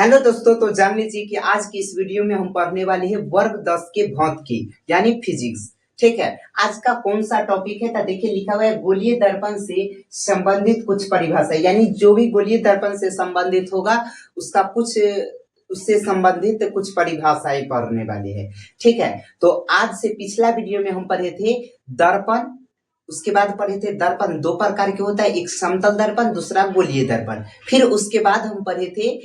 Hello दोस्तों, तो जान लीजिए कि आज की इस वीडियो में हम पढ़ने वाले हैं वर्ग 10 के भौतिकी यानी फिजिक्स। ठीक है, आज का कौन सा टॉपिक है तो देखिए लिखा हुआ है गोलीय दर्पण से संबंधित कुछ परिभाषा, यानी जो भी गोलीय दर्पण से संबंधित होगा उसका कुछ उससे संबंधित कुछ परिभाषाएं पढ़ने वाले हैं। ठीक है, तो आज से पिछला वीडियो में हम पढ़े थे दर्पण, उसके बाद पढ़े थे दर्पण दो प्रकार के होता है, एक समतल दर्पण दूसरा गोलीय दर्पण। फिर उसके बाद हम पढ़े थे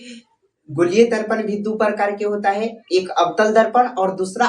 गोलीय दर्पण भी दो प्रकार के होता है, एक अवतल दर्पण और दूसरा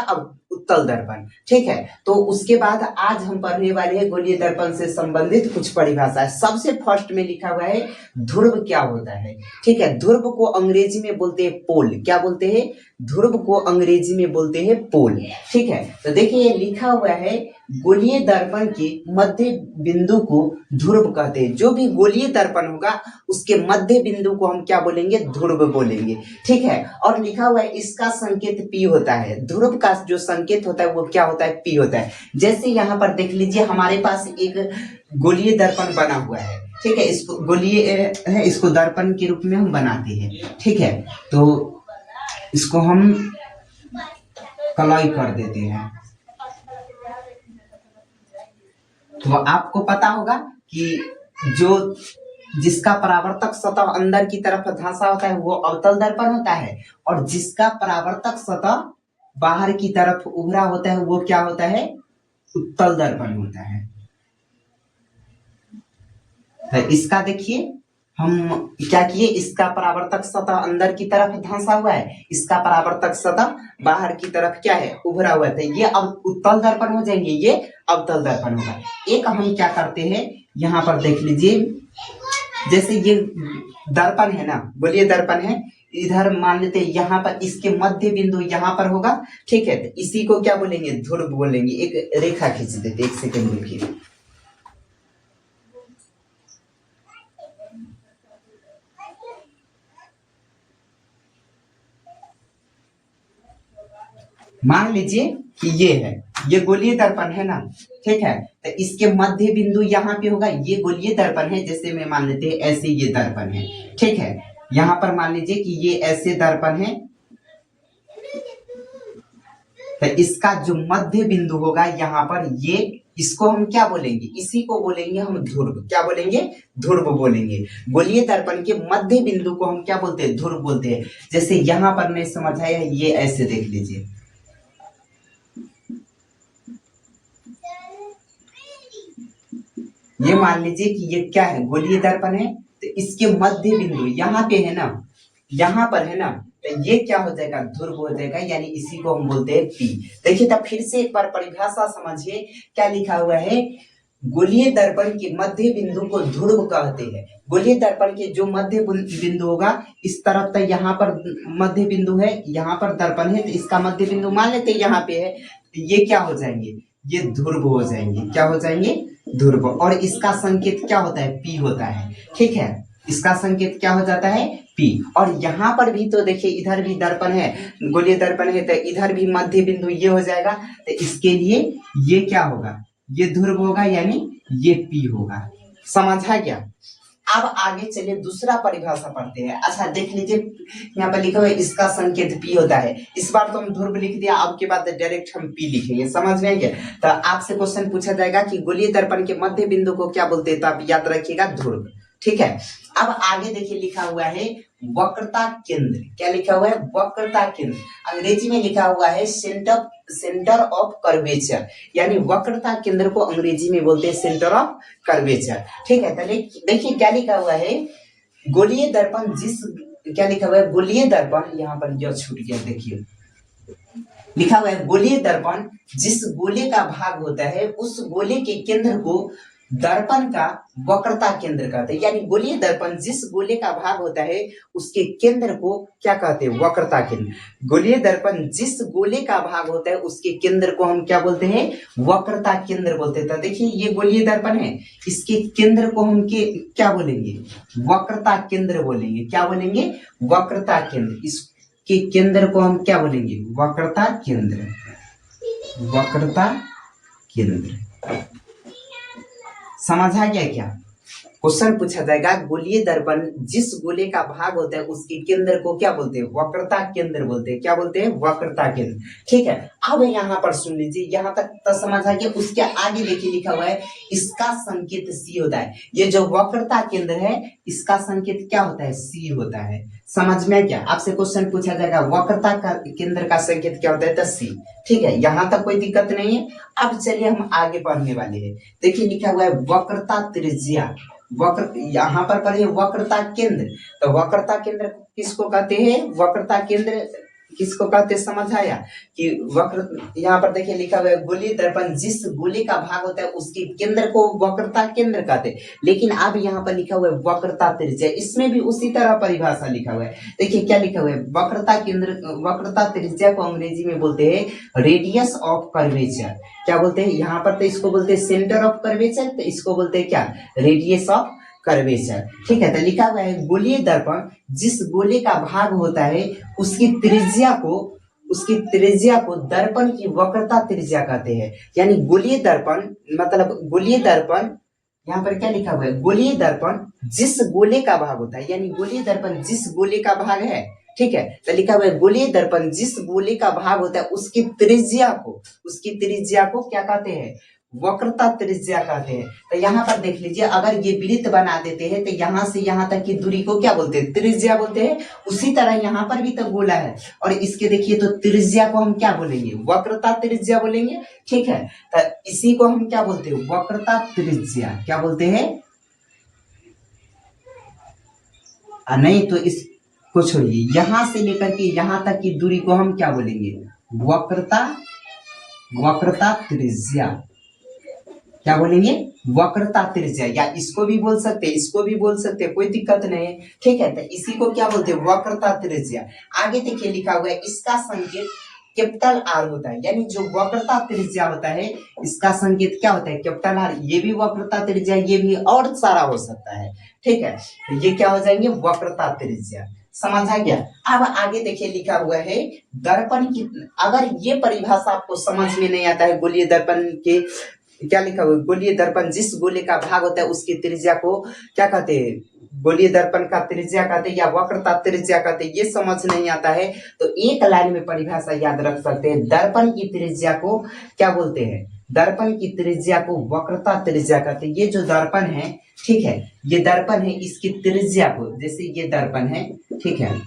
उत्तल दर्पण। ठीक है, तो उसके बाद आज हम पढ़ने वाले हैं गोलीय दर्पण से संबंधित कुछ परिभाषा। सबसे फर्स्ट में लिखा हुआ है ध्रुव क्या होता है। ठीक है, ध्रुव को अंग्रेजी में बोलते हैं पोल। क्या बोलते हैं? ध्रुव को अंग्रेजी में बोलते हैं पोल। ठीक है, तो देखिए ये लिखा हुआ है गोलीय दर्पण के मध्य बिंदु को ध्रुव कहते हैं। जो भी गोलीय दर्पण होगा उसके मध्य बिंदु को हम क्या बोलेंगे? ध्रुव बोलेंगे। ठीक है, और लिखा हुआ है इसका संकेत पी होता है। ध्रुव का जो संकेत होता है वो क्या होता है? पी होता है। जैसे यहाँ पर देख लीजिए हमारे पास एक गोलीय दर्पण बना हुआ है। ठीक है, इसको गोलीय है, इसको दर्पण के रूप में हम बनाते हैं। ठीक है, तो इसको हम कलॉय कर देते हैं। तो आपको पता होगा कि जो जिसका परावर्तक सतह अंदर की तरफ धंसा होता है वो अवतल दर्पण होता है, और जिसका परावर्तक सतह बाहर की तरफ उभरा होता है वो क्या होता है? उत्तल दर्पण होता है। तो इसका देखिए हम क्या किए, इसका परावर्तक सतह अंदर की तरफ धंसा हुआ है, इसका परावर्तक सतह बाहर की तरफ क्या है? उभरा हुआ है। ये अब उत्तल दर्पण हो जाएंगे, ये अवतल दर्पण होगा। एक हम क्या करते हैं, यहाँ पर देख लीजिए, जैसे ये दर्पण है ना, गोलीय दर्पण है, इधर मान लेते हैं यहाँ पर इसके मध्य बिंदु यहाँ पर होगा। ठीक है, तो इसी को क्या बोलेंगे? ध्रुव बोलेंगे। एक रेखा खींच देते, एक सेकंड रुकिए। मान लीजिए कि ये है, ये गोलीय दर्पण है ना। ठीक है, तो इसके मध्य बिंदु यहाँ पे होगा, ये गोलीय दर्पण है। जैसे में मान लेते हैं ऐसे ये दर्पण है। ठीक है, यहाँ पर मान लीजिए कि ये ऐसे दर्पण है, तो इसका जो मध्य बिंदु होगा यहाँ पर, ये इसको हम क्या बोलेंगे? इसी को बोलेंगे हम ध्रुव। क्या बोलेंगे? ध्रुव बोलेंगे। गोलीय दर्पण के मध्य बिंदु को हम क्या बोलते हैं? ध्रुव बोलते हैं। जैसे यहाँ पर नहीं समझ आया, ये ऐसे देख लीजिए, ये मान लीजिए कि ये क्या है? गोलीय दर्पण है, तो इसके मध्य बिंदु यहाँ पे है ना, यहाँ पर है ना, तो ये क्या हो जाएगा? ध्रुव हो जाएगा, यानी इसी को हम बोलते हैं पी। देखिए तब फिर से एक बार परिभाषा समझिए, क्या लिखा हुआ है? गोलीय दर्पण के मध्य बिंदु को ध्रुव कहते हैं। गोलीय दर्पण के जो मध्य बिंदु होगा, इस तरफ तक यहाँ पर मध्य बिंदु है, यहाँ पर दर्पण है, तो इसका मध्य बिंदु मान लेते हैं यहाँ पे है, तो ये क्या हो जाएंगे? ये ध्रुव हो जाएंगे। क्या हो जाएंगे? ध्रुव। और इसका संकेत क्या होता है? पी होता है। ठीक है, इसका संकेत क्या हो जाता है? पी। और यहाँ पर भी तो देखिए, इधर भी दर्पण है, गोलीय दर्पण है, तो इधर भी मध्य बिंदु ये हो जाएगा, तो इसके लिए ये क्या होगा? ये ध्रुव होगा, यानी ये पी होगा। समझा क्या? अब आगे चलिए दूसरा परिभाषा पढ़ते हैं। अच्छा देख लीजिए, यहाँ पर लिखा हुआ है इसका संकेत पी होता है। इस बार तो हम ध्रुव लिख दिया, अब के बाद डायरेक्ट हम पी लिखेंगे। समझ में क्या? तो आपसे क्वेश्चन पूछा जाएगा कि गोलीय दर्पण के मध्य बिंदु को क्या बोलते हैं, तो आप याद रखिएगा ध्रुव। ठीक है, अब आगे देखिए लिखा हुआ है वक्रता केंद्र। क्या लिखा हुआ है? वक्रता केंद्र। अंग्रेजी में लिखा हुआ है सेंटर ऑफ कर्वेचर, यानी वक्रता केंद्र को अंग्रेजी में बोलते हैं सेंटर ऑफ कर्वेचर। ठीक है, तो देखिए क्या लिखा हुआ है, गोलीय दर्पण जिस, क्या लिखा हुआ है? गोलीय दर्पण, यहाँ पर यह छूट गया, देखिए लिखा हुआ है गोलीय दर्पण जिस गोले का भाग होता है उस गोले के केंद्र को दर्पण का वक्रता केंद्र कहते हैं। यानी गोलीय दर्पण जिस गोले का भाग होता है उसके केंद्र को क्या कहते हैं? वक्रता केंद्र। गोलीय दर्पण जिस गोले का भाग होता है उसके केंद्र को हम क्या बोलते हैं? वक्रता केंद्र बोलते हैं। तो देखिए ये गोलीय दर्पण है, इसके केंद्र को हम क्या बोलेंगे? वक्रता केंद्र बोलेंगे। क्या बोलेंगे? वक्रता केंद्र। इसके केंद्र को हम क्या बोलेंगे? वक्रता केंद्र। वक्रता केंद्र। समझा गया क्या? क्वेश्चन पूछा जाएगा गोलीय दर्पण जिस गोले का भाग होता है उसके केंद्र को क्या बोलते हैं, वक्रता केंद्र बोलते हैं। क्या बोलते हैं, वक्रता केंद्र। ठीक है, अब यहाँ पर सुन लीजिए, यहाँ तक तो समझ आ गया। उसके आगे देखिए लिखा हुआ है इसका संकेत सी होता है। ये जो वक्रता केंद्र है इसका संकेत क्या होता है, सी होता है। समझ में क्या, आपसे क्वेश्चन पूछा जाएगा वक्रता का केंद्र का संकेत क्या होता है, तो सी। ठीक है, यहाँ तक कोई दिक्कत नहीं है। अब चलिए हम आगे पढ़ने वाले हैं। देखिए लिखा हुआ है वक्रता त्रिज्या। वक्र यहाँ पर पढ़े वक्रता केंद्र, तो वक्रता केंद्र किसको कहते हैं, वक्रता केंद्र किसको कहते हैं, समझ आया कि वक्र। यहाँ पर देखिए लिखा हुआ है गोलीय दर्पण जिस गोले का भाग होता है उसके केंद्र को वक्रता केंद्र कहते हैं। लेकिन अब यहाँ पर लिखा हुआ है वक्रता त्रिज्या, इसमें भी उसी तरह परिभाषा लिखा हुआ है। देखिए क्या लिखा हुआ है, वक्रता केंद्र, वक्रता त्रिज्या को अंग्रेजी में बोलते हैं रेडियस ऑफ कर्वेचर। क्या बोलते हैं, यहाँ पर तो इसको बोलते हैं सेंटर ऑफ कर्वेचर, तो इसको बोलते हैं क्या, रेडियस ऑफ कर्वेचर। ठीक है, तो लिखा हुआ है गोलीय दर्पण जिस गोले का भाग होता है उसकी त्रिज्या को दर्पण की वक्रता त्रिज्या कहते हैं। यानी गोलीय दर्पण मतलब गोलीय दर्पण, यहाँ पर क्या लिखा हुआ है, गोलीय दर्पण जिस गोले का भाग होता है, यानी गोलीय दर्पण जिस गोले का भाग है। ठीक है, तो लिखा हुआ है गोलीय दर्पण जिस गोले का भाग होता है उसकी त्रिज्या को क्या कहते हैं, वक्रता त्रिज्या कहते हैं। तो यहाँ पर देख लीजिए, अगर ये वृत्त बना देते हैं तो यहाँ से यहाँ तक की दूरी को क्या बोलते हैं, त्रिज्या बोलते हैं। उसी तरह यहाँ पर भी तो गोला है और इसके देखिए तो त्रिज्या को हम क्या बोलेंगे, वक्रता त्रिज्या बोलेंगे। ठीक है, तो इसी को हम क्या बोलते हैं, वक्रता त्रिज्या। क्या बोलते हैं, नहीं तो इसको छोड़िए, यहां से लेकर के यहां तक की दूरी को हम क्या बोलेंगे, वक्रता त्रिज्या। क्या बोलेंगे, वक्रता त्रिज्या, या इसको भी बोल सकते हैं, इसको भी बोल सकते हैं, कोई दिक्कत नहीं है। ठीक है, तो इसी को क्या बोलते हैं, वक्रता त्रिज्या। आगे देखिए लिखा हुआ है इसका संकेत कैपिटल आर होता है। यानी जो वक्रता त्रिज्या होता है इसका संकेत क्या होता है, कैपिटल आर। ये भी वक्रता त्रिज्या, ये भी और सारा हो सकता है। ठीक है, तो ये क्या हो जाएंगे, वक्रता त्रिज्या। समझ आ गया। अब आगे देखिए लिखा हुआ है दर्पण की, अगर ये परिभाषा आपको समझ में नहीं आता है गोलीय दर्पण के, क्या लिखा हुआ है, गोलीय दर्पण जिस गोले का भाग होता है उसकी त्रिज्या को क्या कहते हैं, गोलीय दर्पण का त्रिज्या कहते हैं या वक्रता त्रिज्या कहते हैं, ये समझ नहीं आता है तो एक लाइन में परिभाषा याद रख सकते हैं। दर्पण की त्रिज्या को क्या बोलते हैं, दर्पण की त्रिज्या को वक्रता त्रिज्या कहते हैं। ये जो दर्पण है, ठीक है, ये दर्पण है, इसकी त्रिज्या को, जैसे ये दर्पण है, ठीक है,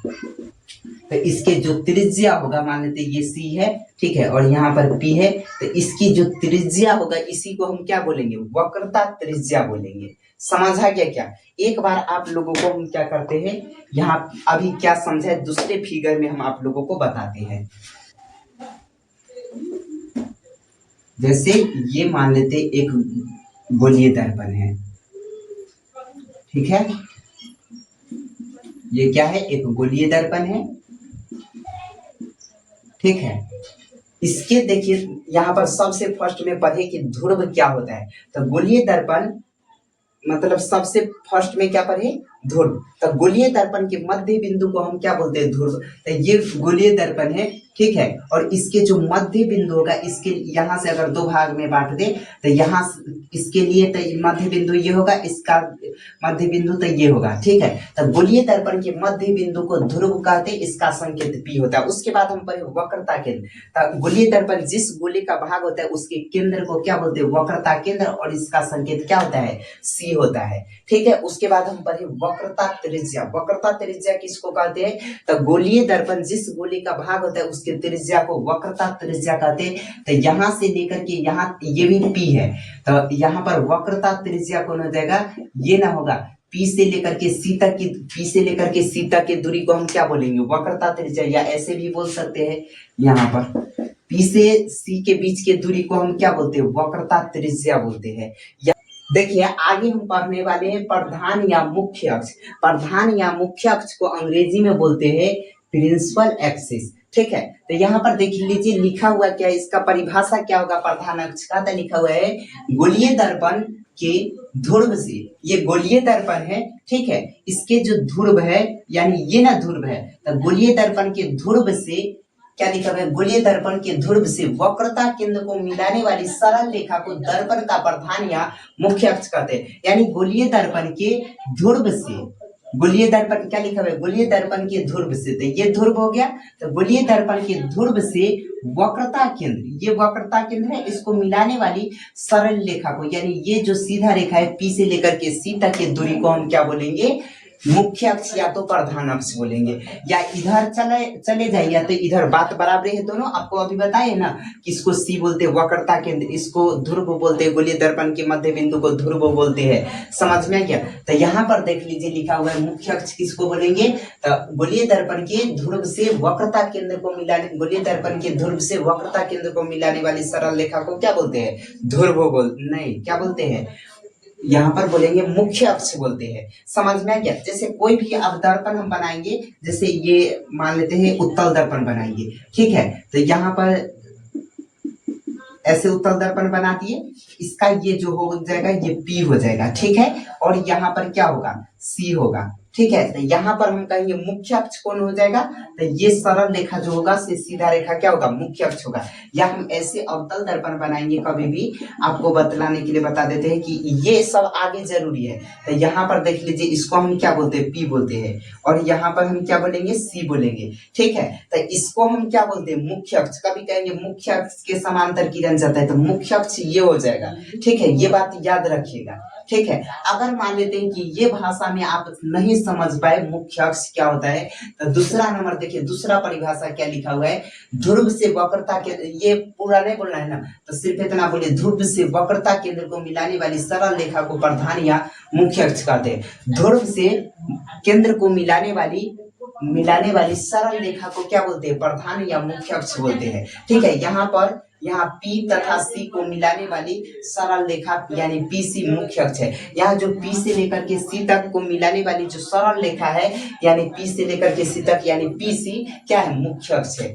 तो इसके जो त्रिज्या होगा, मान लेते ये सी है, ठीक है, और यहाँ पर पी है, तो इसकी जो त्रिज्या होगा इसी को हम क्या बोलेंगे, वक्रता त्रिज्या बोलेंगे। समझ आ गया क्या। एक बार आप लोगों को हम क्या करते हैं, यहाँ अभी क्या समझा है दूसरे फिगर में हम आप लोगों को बताते हैं। जैसे ये मान लेते एक गोलीय दर्पण है, ठीक है, ये क्या है, एक गोलीय दर्पण है। ठीक है, इसके देखिए यहाँ पर सबसे फर्स्ट में पढ़े कि ध्रुव क्या होता है, तो गोलीय दर्पण मतलब सबसे फर्स्ट में क्या पढ़े, ध्रुव। तो गोलीय दर्पण के मध्य बिंदु को हम क्या बोलते हैं, ध्रुव। तो ये गोलीय दर्पण है, ठीक है, और इसके जो मध्य बिंदु होगा, इसके यहाँ से अगर दो भाग में बांट दे तो यहाँ इसके लिए तो मध्य बिंदु ये होगा, इसका मध्य बिंदु तो ये होगा। ठीक है, तो गोलीय दर्पण के मध्य बिंदु को ध्रुव कहते, इसका संकेत पी होता है। उसके बाद हम पढ़े वक्रता केंद्र। तो गोलीय दर्पण जिस गोले का भाग होता है उसके केंद्र को क्या बोलते हैं, वक्रता केंद्र, और इसका संकेत क्या होता है, सी होता है। ठीक है, उसके बाद हम पढ़े वक्रता त्रिज्या। वक्रता त्रिज्या किसको कहते हैं, तो गोलीय दर्पण जिस गोले का भाग होता है उसके त्रिज्या को वक्रता त्रिज्या कहते हैं। तो यहाँ से लेकर के यहाँ ये भी पी है, तो यहाँ पर वक्रता त्रिज्या कौन हो जाएगा, ये ना होगा, पी से लेकर के सी तक की, पी से लेकर के सी तक की दूरी को हम क्या बोलेंगे, वक्रता त्रिज्या, या ऐसे भी बोल सकते हैं, यहाँ पर पी से सी के बीच के दूरी को हम क्या बोलते हैं, वक्रता त्रिज्या बोलते हैं। देखिए आगे हम पढ़ने वाले हैं प्रधान या मुख्य अक्ष। प्रधान या मुख्य अक्ष को अंग्रेजी में बोलते हैं प्रिंसिपल एक्सिस। ठीक है, तो यहाँ पर देख लीजिए लिखा हुआ क्या है, इसका परिभाषा क्या होगा प्रधान अक्ष का, तो लिखा हुआ है गोलीय दर्पण के ध्रुव से, ये गोलीय दर्पण है, ठीक है, इसके जो ध्रुव है, यानी ये ना ध्रुव है, तो गोलीय दर्पण के ध्रुव से क्या लिखा हुआ है, गोलीय दर्पण के ध्रुव से वक्रता केंद्र को मिलाने वाली सरल रेखा को दर्पण का प्रधान या मुख्य अक्ष कहते हैं। यानी गोलीय दर्पण के ध्रुव से, गोलीय दर्पण क्या लिखा हुआ है, गोलीय दर्पण के ध्रुव से, तो ये ध्रुव हो गया, तो गोलीय दर्पण के ध्रुव से वक्रता केंद्र, ये वक्रता केंद्र है, इसको मिलाने वाली सरल रेखा को, यानी ये जो सीधा रेखा है पी से लेकर के सी तक की दूरी को हम क्या बोलेंगे, मुख्य अक्ष या तो प्रधान अक्ष बोलेंगे। या इधर चले जाइए या तो इधर, बात बराबर है दोनों। आपको अभी बताए ना कि इसको सी बोलते हैं वक्रता केंद्र, इसको ध्रुव बोलते हैं, गोलीय दर्पण के मध्य बिंदु को ध्रुव बोलते हैं। समझ में गया? तो यहाँ पर देख लीजिए लिखा हुआ है मुख्य अक्ष किसको बोलेंगे, तो गोलीय दर्पण के ध्रुव से वक्रता केंद्र को मिलाने, गोलीय दर्पण के ध्रुव से वक्रता केंद्र को मिलाने वाली सरल रेखा को क्या बोलते हैं, ध्रुव नहीं क्या बोलते हैं, यहाँ पर बोलेंगे मुख्य अक्ष बोलते हैं। समझ में आ गया? जैसे कोई भी अब दर्पण हम बनाएंगे, जैसे ये मान लेते हैं उत्तल दर्पण बनाएंगे, ठीक है, तो यहाँ पर ऐसे उत्तल दर्पण बना दिए, इसका ये जो हो जाएगा ये P हो जाएगा, ठीक है, और यहाँ पर क्या होगा, C होगा, ठीक है। तो यहाँ पर हम कहेंगे मुख्य अक्ष कौन हो जाएगा, तो ये सरल रेखा जो होगा से सीधा रेखा क्या होगा, मुख्य अक्ष होगा। या हम ऐसे अवतल दर्पण बनाएंगे, कभी भी आपको बतलाने के लिए बता देते हैं कि ये सब आगे जरूरी है। तो यहाँ पर देख लीजिए, इसको हम क्या बोलते हैं, P बोलते हैं, और यहाँ पर हम क्या बोलेंगे, C बोलेंगे, ठीक है। तो इसको हम क्या बोलते हैं, मुख्य अक्ष। कभी कहेंगे मुख्य अक्ष के समांतर किरण जाता है, तो मुख्य अक्ष ये हो जाएगा, ठीक है, ये बात याद रखिएगा, ठीक है। अगर मान लेते हैं कि ये भाषा में आप नहीं समझ पाए मुख्य अक्ष क्या होता है, तो दूसरा नंबर देखिए, दूसरा परिभाषा क्या लिखा हुआ है, ध्रुव से वक्रता के, ये पूरा नहीं बोलना है ना, तो सिर्फ इतना बोलिए, ध्रुव से वक्रता केंद्र को मिलाने वाली सरल रेखा को प्रधान या मुख्य अक्ष कहते हैं। ध्रुव से केंद्र को मिलाने वाली सरल रेखा को क्या बोलते हैं, प्रधान या मुख्य अक्ष बोलते हैं, ठीक है। यहाँ P तथा C को मिलाने वाली सरल रेखा यानी PC मुख्य अक्ष है। यहाँ जो P से लेकर के C तक को मिलाने वाली जो सरल रेखा है, यानी P से लेकर के C तक यानी PC क्या है, मुख्य अक्ष है।